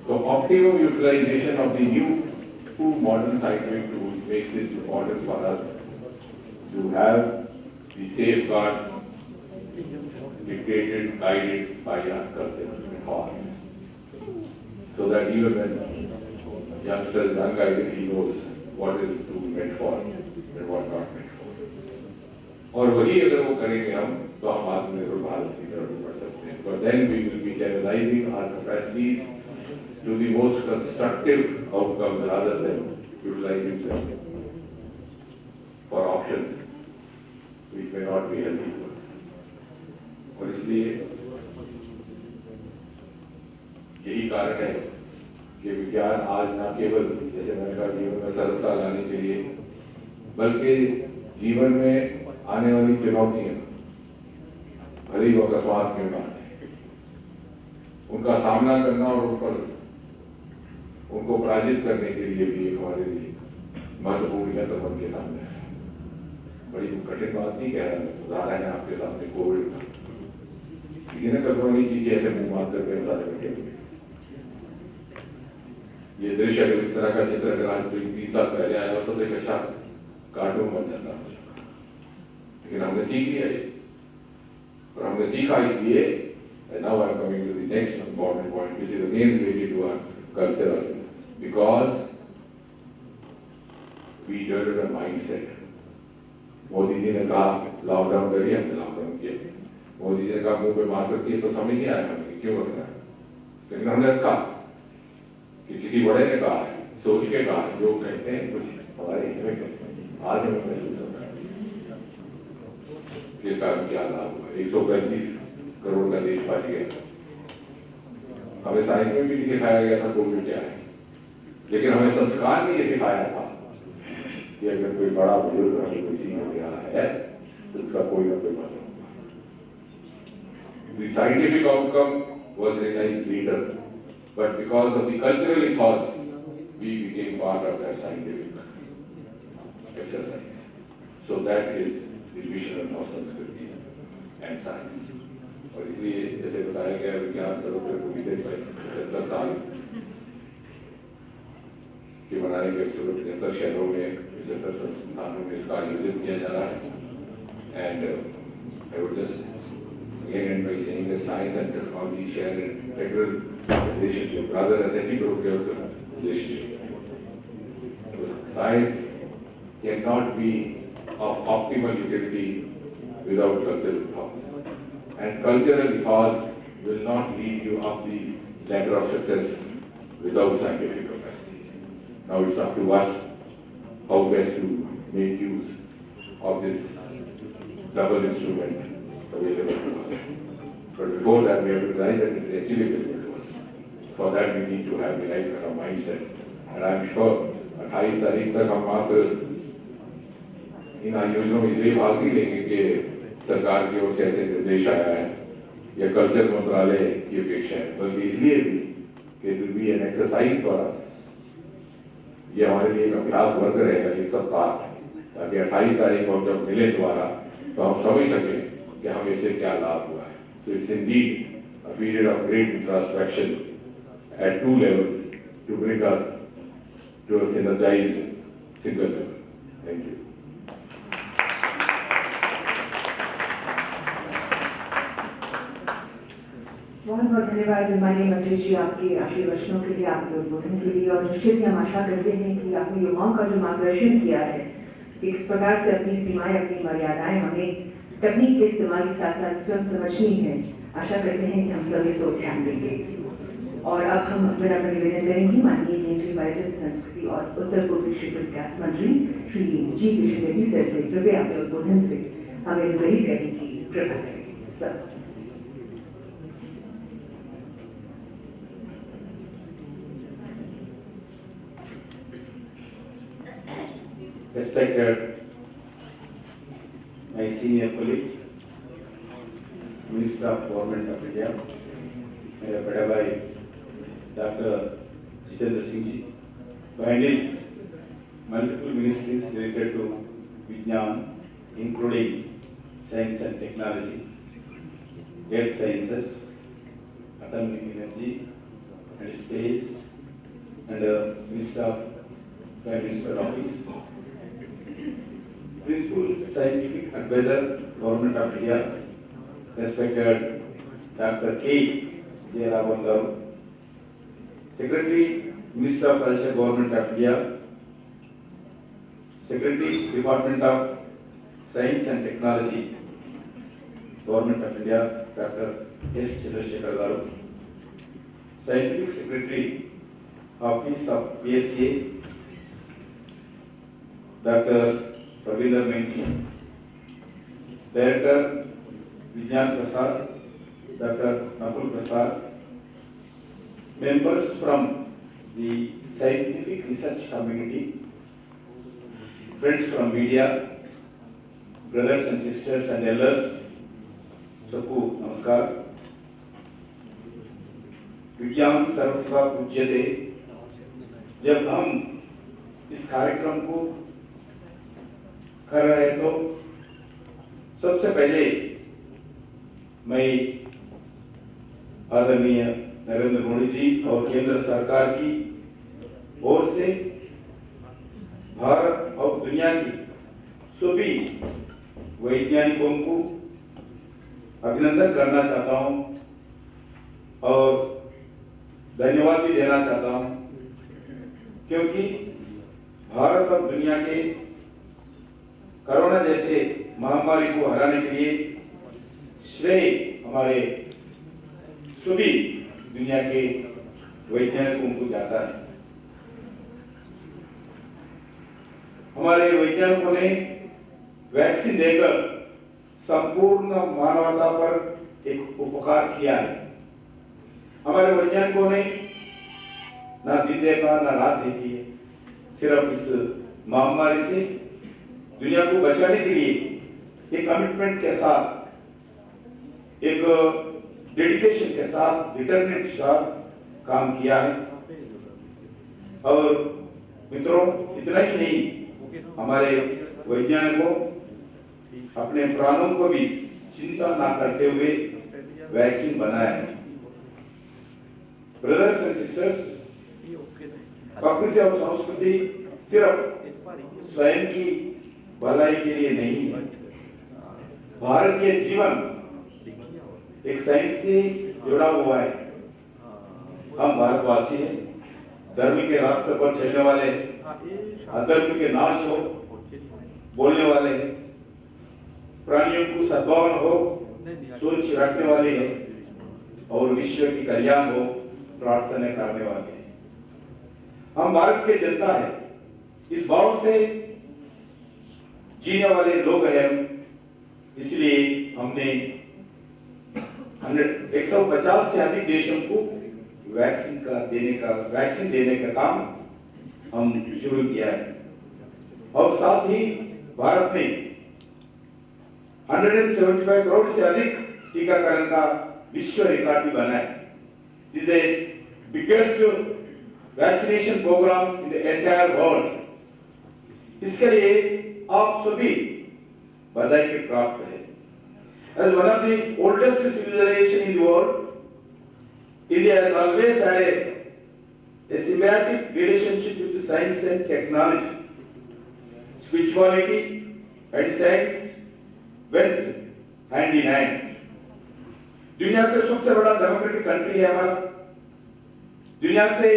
So optimum utilization of the new modern scientific tools makes it important for us to have the safeguards dictated, guided by our culture and laws. So that even when youngster is unguided, he knows what is tool meant for and what not meant for. और वही अगर वो करेंगे हम तो हम आत्मनिर्भर भारत की तरफ बढ़ सकते हैं. But then we will be channelizing our capacities to the most constructive outcomes rather than utilizing them for options which may not be healthy for us. और इसलिए यही कारण है कि विज्ञान आज न केवल जैसे मैंने कहा जीवन में सरलता लाने के लिए बल्कि जीवन में आने वाली चुनौतियां भले ही वो अकस्मात क्यों ना आए उनका सामना करना और उन पर उनको पराजित करने के लिए भी एक हमारे लिए महत्वपूर्ण यंत्र बन के सामने है. बड़ी कठिन बात नहीं कह रहा मैं, उदाहरण है आपके सामने कोविड का. किसी ने कल्पना नहीं की कि ऐसे मुंह मार करके सारे बैठे हुए. ये दृश्य अगर इस तरह का चित्र अगर आज 3 साल पहले आया हो तो एक अच्छा कार्टून बन जाता. लेकिन हमने सीख लिया ये और हमने सीखा इसलिए. And now I am coming to the next important point, which is again related to our culture, because we developed a mindset. Modi ji ने कहा लॉकडाउन करिए, हमने लॉकडाउन किया. मोदी जी ने कहा मुंह पे मास्क रखिए तो समझ नहीं आया हमें क्यों रखना है, लेकिन हमने रखा कि किसी बड़े ने कहा है, सोच के कहा है. जो कहते हैं कुछ हमारे हित में कहते हैं. आज हमें महसूस होता है कि इसका क्या लाभ हुआ. 135 करोड़ का देश बच गया. हमें साइंस में भी नहीं सिखाया गया था कोविड क्या है, लेकिन हमें संस्कार में ये सिखाया था कि अगर कोई बड़ा बुजुर्ग हमें किसी हो गया है तो उसका कोई ना कोई मतलब. The scientific outcome was realized later, but because of the cultural ethos, we became part of that scientific exercise. So that is the vision of Sanskriti and science. और इसलिए जैसे बताया गया विज्ञान सर्वत्र को बीते 75 साल के मनाने के अवसर पर 75 शहरों में 75 संस्थानों में इसका आयोजन किया जा रहा है. And I would just again end by saying that science and technology share an integral relationship, rather a reciprocal relationship. Science cannot be of optimal utility without cultural ethos. And cultural ethos will not lead you up the ladder of success without scientific capacities. Now it's up to us how best to make use of this double instrument available to us. But before that, we have to realize that it is actually available to us. For that, we need to have the right kind of mindset. And I'm sure 28 तारीख तक हम मात्र इन आयोजनों में इसलिए भाग नहीं लेंगे कि सरकार की ओर से ऐसे निर्देश आया है या कल्चर मंत्रालय की अपेक्षा है, बल्कि इसलिए भी कि it will be an exercise for us. ये हमारे लिए एक अभ्यास वर्ग रहेगा एक सप्ताह, ताकि 28 तारीख को जब मिले दोबारा तो हम समझ सकें कि हमें इससे क्या लाभ हुआ है। So it's indeed a period of great introspection at 2 levels to bring us to a synergized single level. Thank you. बहुत बहुत धन्यवाद माननीय मंत्री जी आपके आशीर्वचनों के लिए, आपके उद्बोधन के लिए। और निश्चित ही हम आशा करते हैं कि आपने युवाओं का जो मार्गदर्शन किया है कि किस प्रकार से अपनी सीमाएं, अपनी मर्यादाएं हमें तकनीक के इस्तेमाल के साथ साथ स्वयं समझनी है, आशा करते हैं कि हम सभी इस ओर ध्यान देंगे। और अब हम मेरा निवेदन करेंगे माननीय केंद्रीय पर्यटन, संस्कृति और उत्तर पूर्वी क्षेत्र विकास मंत्री श्री जी किशन रेड्डी सर से कृपया अपने उद्बोधन से हमें अनुग्रहित करने की कृपा करें। Sir. Respected my senior colleague, Minister of Government of India, मेरे बड़े भाई doctor Jitendra Singh ji, who handles multiple ministries related to Vijnan, including science and technology, earth sciences, atomic energy and space, and Minister of Prime Minister Office, Principal Scientific Advisor, Government of India, respected Dr. K. Day1, Secretary, Minister of Culture, Government of India, Secretary, Department of Science and Technology, Government of India, Dr. S. Chandrasekhar Garu, Scientific Secretary, Office of PSA, Dr. Ravinder Menki, Director, Vijnan Prasad, Dr. Nakul Prasad, members from the scientific research community, friends from media, brothers and sisters and elders, सबको नमस्कार। विज्ञान सर्वस्वा पूज्यते, जब हम इस कार्यक्रम को कर रहे हैं तो सबसे पहले मैं आदरणीय नरेंद्र मोदी जी और केंद्र सरकार की ओर से भारत और दुनिया की सभी वैज्ञानिकों को अभिनंदन करना चाहता हूं और धन्यवाद भी देना चाहता हूं, क्योंकि भारत और दुनिया के कोरोना जैसे महामारी को हराने के लिए श्रेय हमारे सभी दुनिया के वैज्ञानिकों को जाता है। हमारे वैज्ञानिकों ने वैक्सीन देकर संपूर्ण मानवता पर एक उपकार किया है। हमारे वैज्ञानिकों ने ना दिन देखा ना रात देखी है, सिर्फ इस महामारी से दुनिया को बचाने के लिए एक कमिटमेंट के साथ, एक डेडिकेशन के साथ, डिटरमिनेशन के साथ काम किया है। और मित्रों, इतना ही नहीं, हमारे वैज्ञानिकों अपने प्राणों को भी चिंता ना करते हुए वैक्सीन बनाया है। ब्रदर्स एंड सिस्टर्स, प्रकृति और संस्कृति सिर्फ स्वयं की भलाई के लिए नहीं है। भारतीय जीवन एक साइंस से जुड़ा हुआ है। हम भारतवासी हैं, धर्म के रास्ते पर चलने वाले, अधर्म के नाश हो बोलने वाले हैं, प्राणियों को सद्भावना हो सोच रखने वाले हैं और विश्व की कल्याण हो प्रार्थना करने वाले हैं। हम भारत के जनता है, इस भाव से जीने वाले लोग हैं। इसलिए हमने 150 से अधिक देशों को वैक्सीन देने का काम हम शुरू किया है और साथ ही भारत ने 175 करोड़ से अधिक टीकाकरण का विश्व रिकॉर्ड भी बनाया है। This is a biggest vaccination program in the entire world. इसके लिए आप सभी बधाई के प्राप्त है। As one of the oldest civilization in the world, India has always had a symbiotic relationship with science and technology. Spirituality and science went hand in hand. दुनिया से सबसे बड़ा डेमोक्रेटिक कंट्री है हमारा। दुनिया से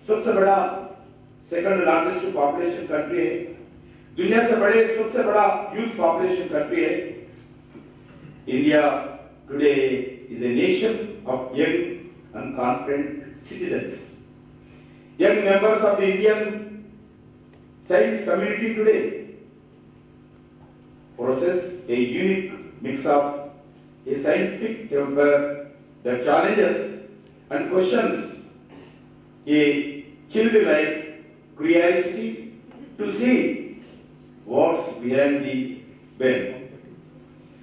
सबसे बड़ा सेकंड लार्जेस्ट पॉपुलेशन कंट्री है। दुनिया से बड़े सबसे बड़ा यूथ पॉपुलेशन कंट्री है। India today is a nation of young and confident citizens. Young members of the Indian science community today possess a unique mix of a scientific temper that challenges and questions, a childlike curiosity to see what's behind the veil.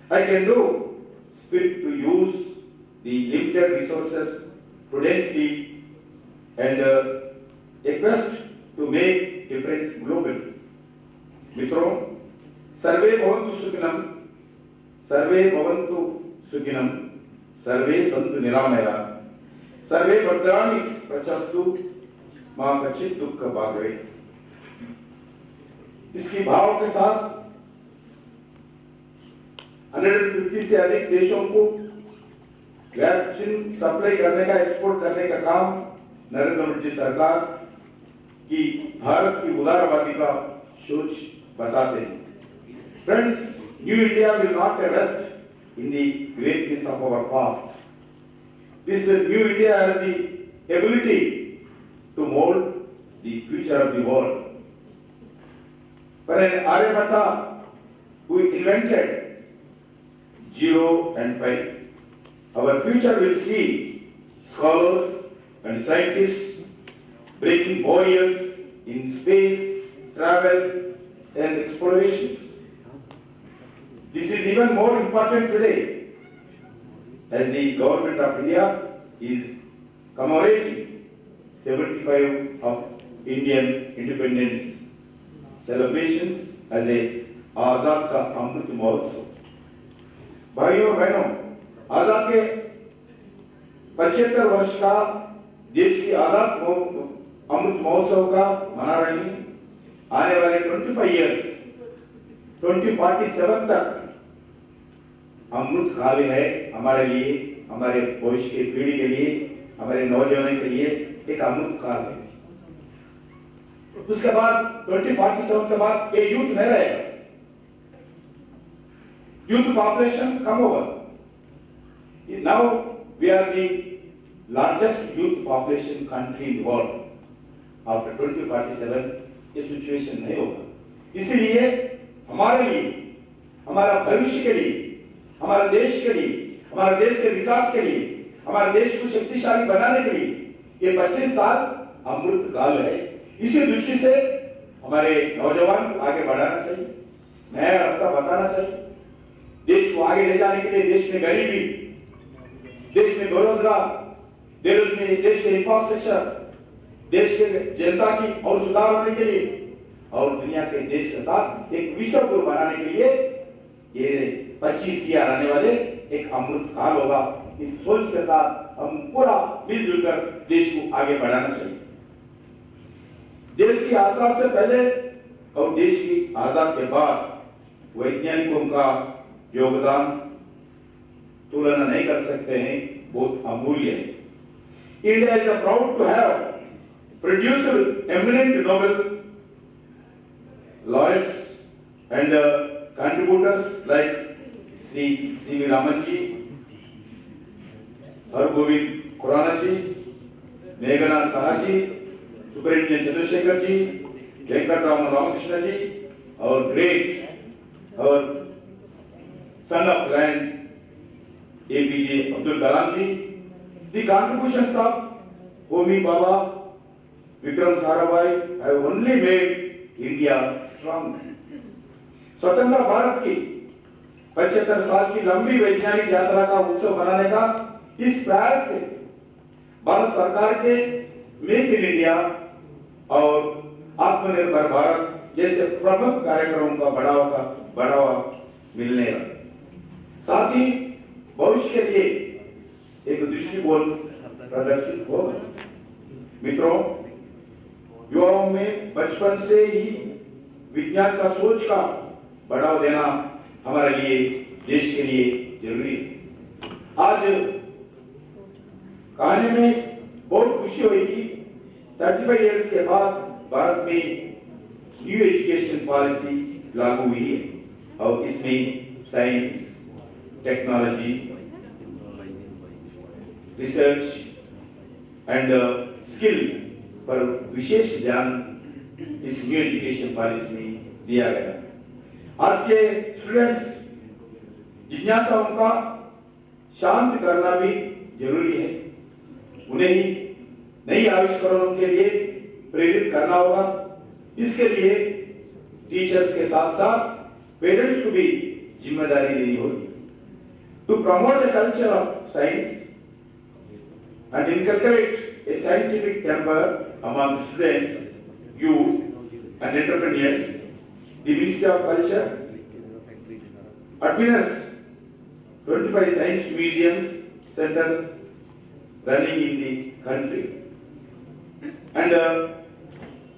I can do spirit to use the limited resources prudently and a quest to make difference globally. मित्रों, सर्वे भवन्तु सुखिनः, सर्वे भवन्तु सुखिनः, सर्वे सन्तु निरामया, सर्वे भद्राणि पश्यन्तु, मा कश्चित् दुःखं भाग्भवेत्। इसकी भाव के साथ 150 से अधिक देशों को वैक्सीन सप्लाई करने का, एक्सपोर्ट करने का काम नरेंद्र मोदी सरकार की भारत की उदारवादी का सोच बताते हैं। Friends, new India will not rest in the greatness of our past. This new India has the ability to mould the future of the world. For an Aryabhatta who invented 0 and pi, our future will see scholars and scientists breaking barriers in space, travel and explorations. This is even more important today as the government of India is commemorating 75 of Indian independence celebrations as a आजाद का अमृत महोत्सव. भाइयों और बहनों, आजाद के 75 वर्ष का देश की आजाद अमृत महोत्सव का मना रहे हैं. आने वाले 25 years 2047 तक अमृत काल है हमारे लिए, हमारे भविष्य की पीढ़ी के लिए, हमारे नौजवानों के लिए एक अमृत काल है. उसके बाद 2047 के बाद ये यूथ नहीं रहेगा. यूथ पॉपुलेशन कम होगा. Now we are the largest youth population country in the world. After 2047 ये सिचुएशन नहीं होगा. इसीलिए हमारे लिए, हमारा भविष्य के लिए, हमारे देश के लिए, हमारे देश के विकास के लिए, हमारे देश को शक्तिशाली बनाने के लिए ये 25 साल अमृत काल है. इसी दृष्टि से हमारे नौजवान को आगे बढ़ाना चाहिए, नया रास्ता बताना चाहिए. देश को आगे ले जाने के लिए देश में गरीबी, देश में बेरोजगार, देश के इंफ्रास्ट्रक्चर, देश के जनता की और सुधार होने के लिए और दुनिया के देश के साथ एक विश्व गुरु बनाने के लिए ये 25 ईयर आने वाले एक अमृत काल होगा. इस सोच के साथ हम पूरा मिलजुल कर देश को आगे बढ़ाना चाहिए. देश की आजाद से पहले और देश की आजाद के बाद वैज्ञानिकों का योगदान तुलना नहीं कर सकते हैं, बहुत अमूल्य है. India is proud to have produced eminent Nobel laureates and contributors like Sri C.V. Raman ji, Hargovind Khurana ji, Meghanand Saha ji, Superintendent Chandrasekhar ji, Venkatraman Ramakrishna ji, our great, our son of land, APJ Abdul Kalam ji. The contributions of Homi Baba, Vikram Sarabhai have only made India strong. स्वतंत्र भारत की 75 साल की लंबी वैज्ञानिक यात्रा का उत्सव मनाने का इस प्रयास से भारत सरकार के मेक इन इंडिया और आत्मनिर्भर भारत जैसे प्रमुख कार्यक्रमों का बढ़ावा मिलने लगा। साथ ही भविष्य के लिए एक दृष्टिकोण प्रदर्शित होगा। मित्रों, युवाओं में बचपन से ही विज्ञान का सोच का बढ़ावा देना हमारे लिए, देश के लिए जरूरी है। आज कहने में बहुत खुशी हुई कि 35 इयर्स के बाद भारत में न्यू एजुकेशन पॉलिसी लागू हुई है और इसमें science, technology, research and skill पर विशेष ध्यान इस न्यू एजुकेशन पॉलिसी में दिया गया। आज के स्टूडेंट्स जिज्ञासाओं का शांत करना भी जरूरी है। उन्हें नई आविष्कारों के लिए प्रेरित करना होगा। इसके लिए टीचर्स के साथ साथ पेरेंट्स को भी जिम्मेदारी लेनी होगी। To promote a culture of science and inculcate a scientific temper among students, youth and entrepreneurs, the Ministry of Culture administers 25 science museums centers running in the country, and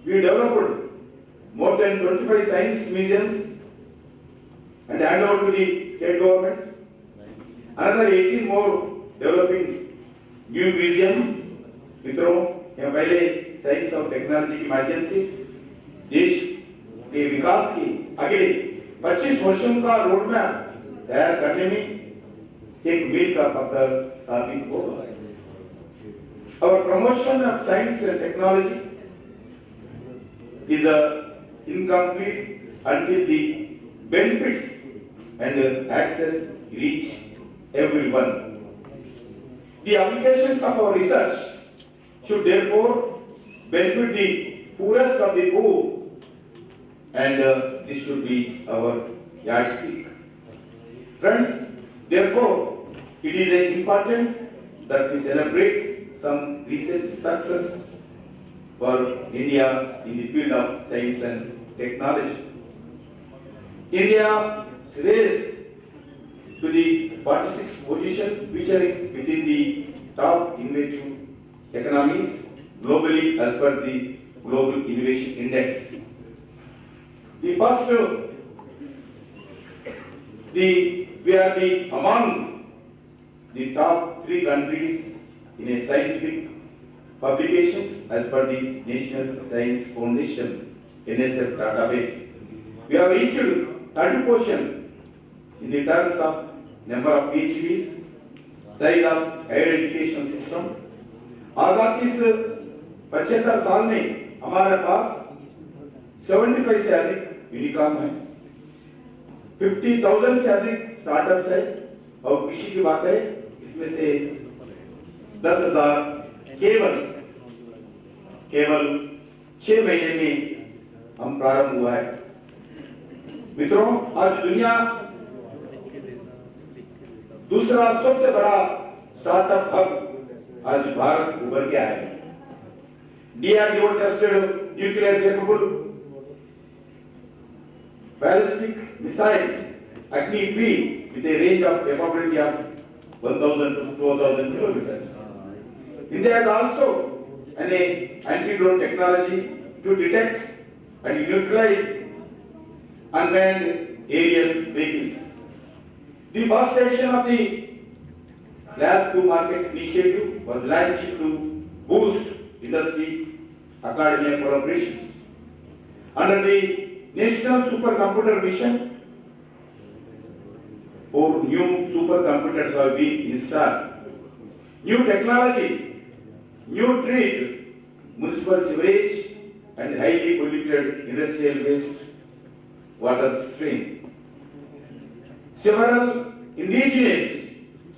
we developed more than 25 science museums and hand over to the state governments. Another 18 more developing new museums. मित्रों, यह पहले science और technology के माध्यम से देश के विकास की अगले 25 वर्षों का रोड मैप तैयार करने में एक मील का पत्थर साबित होगा। Our promotion of science and technology is incomplete until the benefits and access reach everyone. The applications of our research should therefore benefit the poorest of the poor, and this should be our yardstick. Friends, therefore, it is important that we celebrate some recent success for India in the field of science and technology. India's race to the 46th position, featuring within the top innovative economies globally as per the Global Innovation Index. The first, we are among the top 3 countries in a scientific publications as per the National Science Foundation NSF database. We have reached 3rd position in the terms of number of PhDs, size of higher education system. आजाद की इस 75 साल में हमारे पास 75 से अधिक unicorn है, 50,000 से अधिक स्टार्टअप्स है, और कृषि की बात है इसमें से 10,000 केवल 6 महीने में हम प्रारंभ हुआ है। मित्रों, आज दुनिया दूसरा सबसे बड़ा स्टार्टअप हब आज भारत उभर के आया है। DRDO tested nuclear capable ballistic missile Agni-P with a range of capability of 1,000 to 4,000 kilometers. India has also an anti-drone technology to detect and neutralize unmanned aerial vehicles. The first edition of the Lab to Market initiative was launched to boost industry academia collaborations. Under the National Supercomputer Mission, 4 new supercomputers have been installed. New technology, new treat, municipal sewerage and highly polluted industrial waste water stream. Several indigenous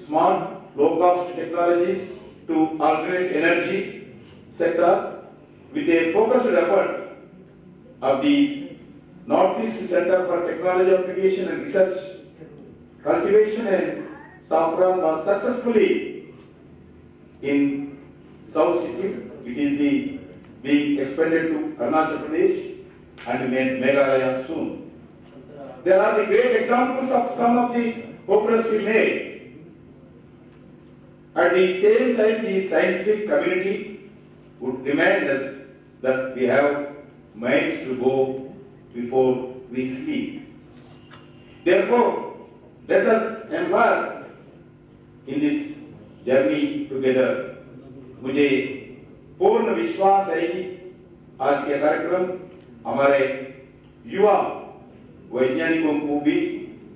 smart low-cost technologies to alternate energy sector with a focused effort of the Northeast Center for Technology Application and Research, cultivation and saffron was successfully in South Sikkim. It is being expanded to Arunachal Pradesh and Meghalaya soon. There are the great examples of some of the progress we made. At the same time, the scientific community would remind us that we have miles to go before we sleep. Therefore, let us embark in this journey together. मुझे पूर्ण विश्वास है कि आज के कार्यक्रम हमारे युवा वैज्ञानिकों को भी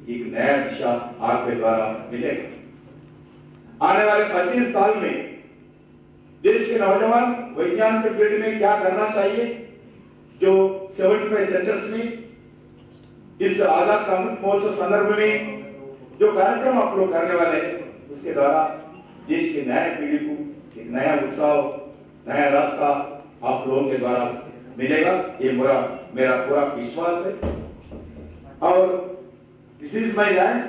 एक नया दिशा आपके द्वारा मिलेगा। आने वाले 25 साल में देश के नौजवान विज्ञान के फील्ड में क्या करना चाहिए, जो 75 सेंटर्स में इस आजाद का अमृत महोत्सव संदर्भ में जो कार्यक्रम आप लोग करने वाले हैं, उसके द्वारा देश की नई पीढ़ी को एक नया उत्साह, नया रास्ता आप लोगों के द्वारा मिलेगा, ये मेरा पूरा विश्वास है। और this is my land,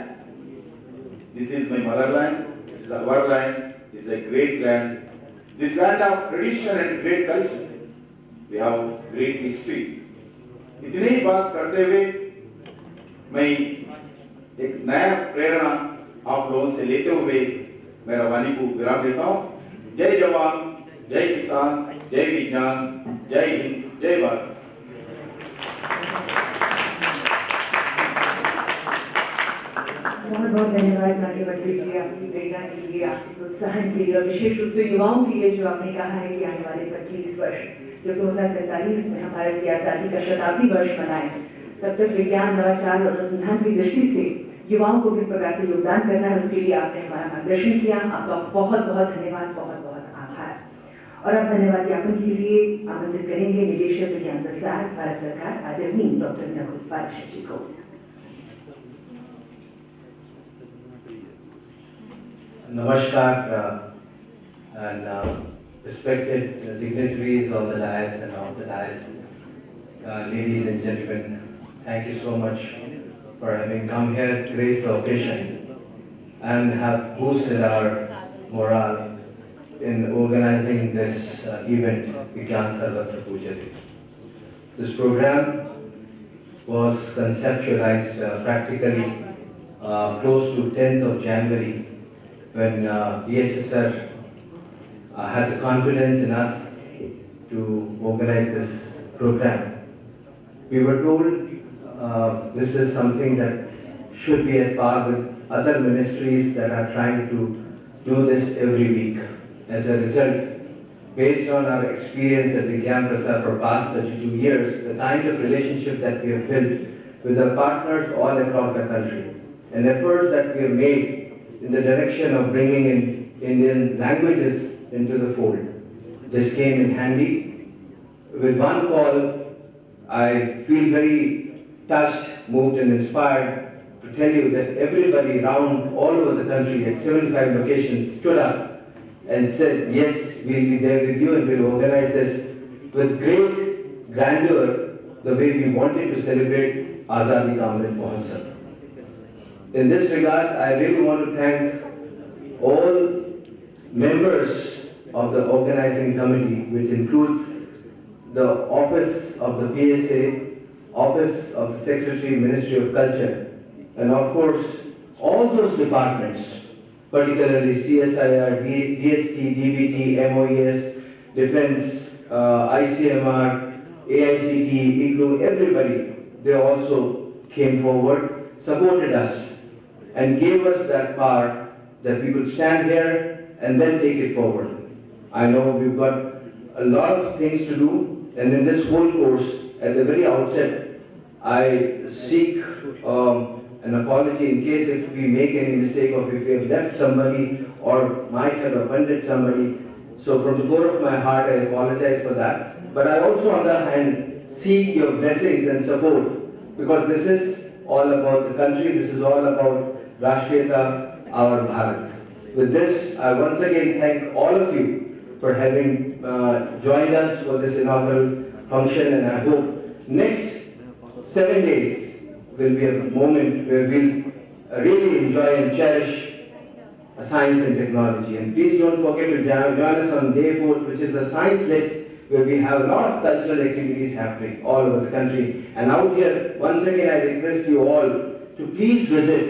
this is my motherland, this is our land, this is a great land, this land of tradition and great culture. We have great history. इतनी ही बात करते हुए मैं एक नया प्रेरणा आप लोगों से लेते हुए मेरा वाणी को विराम देता हूँ। जय जवान, जय किसान, जय विज्ञान, जय हिंद, जय भारत। बहुत बहुत धन्यवाद माननीय मंत्री जी, आपकी प्रेरणा के लिए, आपके प्रोत्साहन के लिए और विशेष रूप से युवाओं के लिए, जो आपने कहा है कि आने वाले 25 वर्ष जब 2047 में हम भारत की आज़ादी का शताब्दी वर्ष मनाएं, तब तक विज्ञान, नवाचार और अनुसंधान की दृष्टि से युवाओं को किस प्रकार से योगदान करना है, उसके लिए आपने हमारा मार्गदर्शन किया। आपका बहुत बहुत धन्यवाद, बहुत बहुत आभार। और अब धन्यवाद ज्ञापन के लिए आमंत्रित करेंगे निदेशक विज्ञान प्रसार, भारत सरकार, आदरणीय डॉक्टर नकुल पाराशर जी को। Namaskar and respected dignitaries on the dais and off the dais, ladies and gentlemen, thank you so much for having come here to grace the occasion and have boosted our morale in organizing this event, Vigyan Sarvatra Pujati. This program was conceptualized practically close to 10th of January when BSSR had the confidence in us to organize this program. We were told this is something that should be at par with other ministries that are trying to do this every week. As a result, based on our experience at Vigyan Prasar for past 32 years, the kind of relationship that we have built with our partners all across the country, and efforts that we have made in the direction of bringing in Indian languages into the fold. This came in handy. With one call, I feel very touched, moved and inspired to tell you that everybody around all over the country at 75 locations stood up and said, yes, we'll be there with you and we'll organize this with great grandeur the way we wanted to celebrate Azadi Ka Amrit Mahotsav. In this regard, I really want to thank all members of the organizing committee, which includes the Office of the PSA, Office of the Secretary, Ministry of Culture, and of course, all those departments, particularly CSIR, DST, DBT, MOES, Defense, ICMR, AICT, IGNOU, everybody, they also came forward, supported us, and gave us that power that we could stand here and then take it forward. I know we've got a lot of things to do, and in this whole course, at the very outset, I seek an apology in case if we make any mistake or if we have left somebody or might have offended somebody. So from the core of my heart, I apologize for that. But I also, on the other hand, seek your blessings and support, because this is all about the country, this is all about Rashtriyata, our Bharat. With this, I once again thank all of you for having joined us for this inaugural function, and I hope next 7 days will be a moment where we'll really enjoy and cherish science and technology. And please don't forget to join us on day 4, which is the Science Lit, where we have a lot of cultural activities happening all over the country. And out here, once again, I request you all to please visit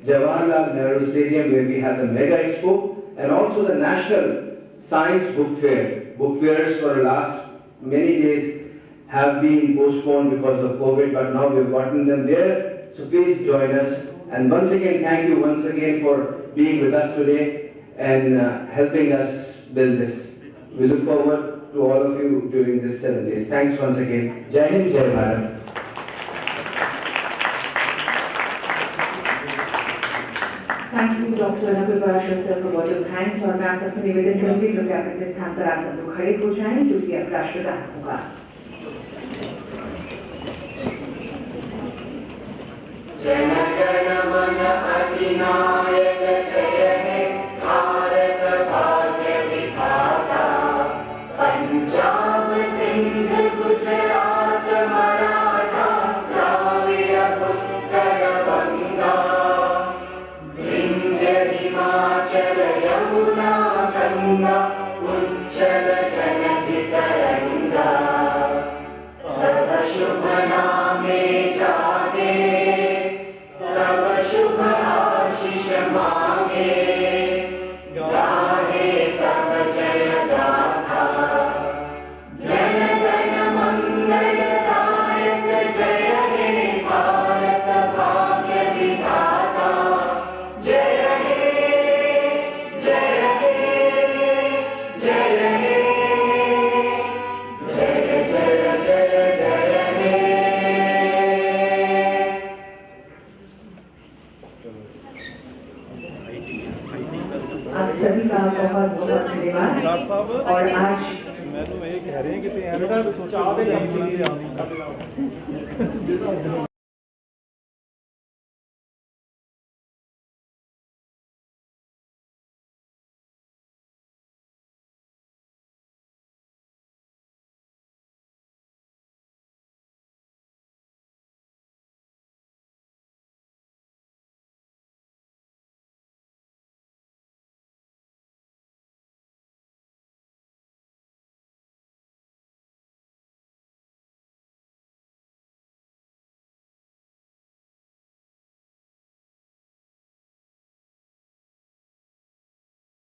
Jawaharlal Nehru Stadium, where we have the Mega Expo and also the National Science Book Fair. Book fairs for the last many days have been postponed because of COVID, but now we've gotten them there. So please join us. And once again, thank you once again for being with us today and helping us build this. We look forward to all of you during this 7 days. Thanks once again. Jai Hind, Jai Bharat. Thank you, Dr. Nakul Parashar sir, for word of thanks. और मैं आप सबसे निवेदन करूंगी कि अपने स्थान पर आप सब लोग खड़े हो जाएं, क्योंकि अब राष्ट्रगान होगा। जन गण मन अधिनायक जय हे भारत भाग्य विधाता, पंजाब सिंध गुजरात मराठा द्राविड़ उत्कल बंगा, विंध्य हिमाचल यमुना गंगा उच्चल जलधि तरंगा, तव शुभ नामे जागे, तव शुभ आशीष मांगे, गाहे तव जय गाथा, जन गण मंगल दायक जय हे भारत भाग्य विधाता, जय हे जय हे जय हे, जय जय जय जय हे। आप सभी का बहुत बहुत धन्यवाद। और आज मैं तो ये कह रहे हैं कि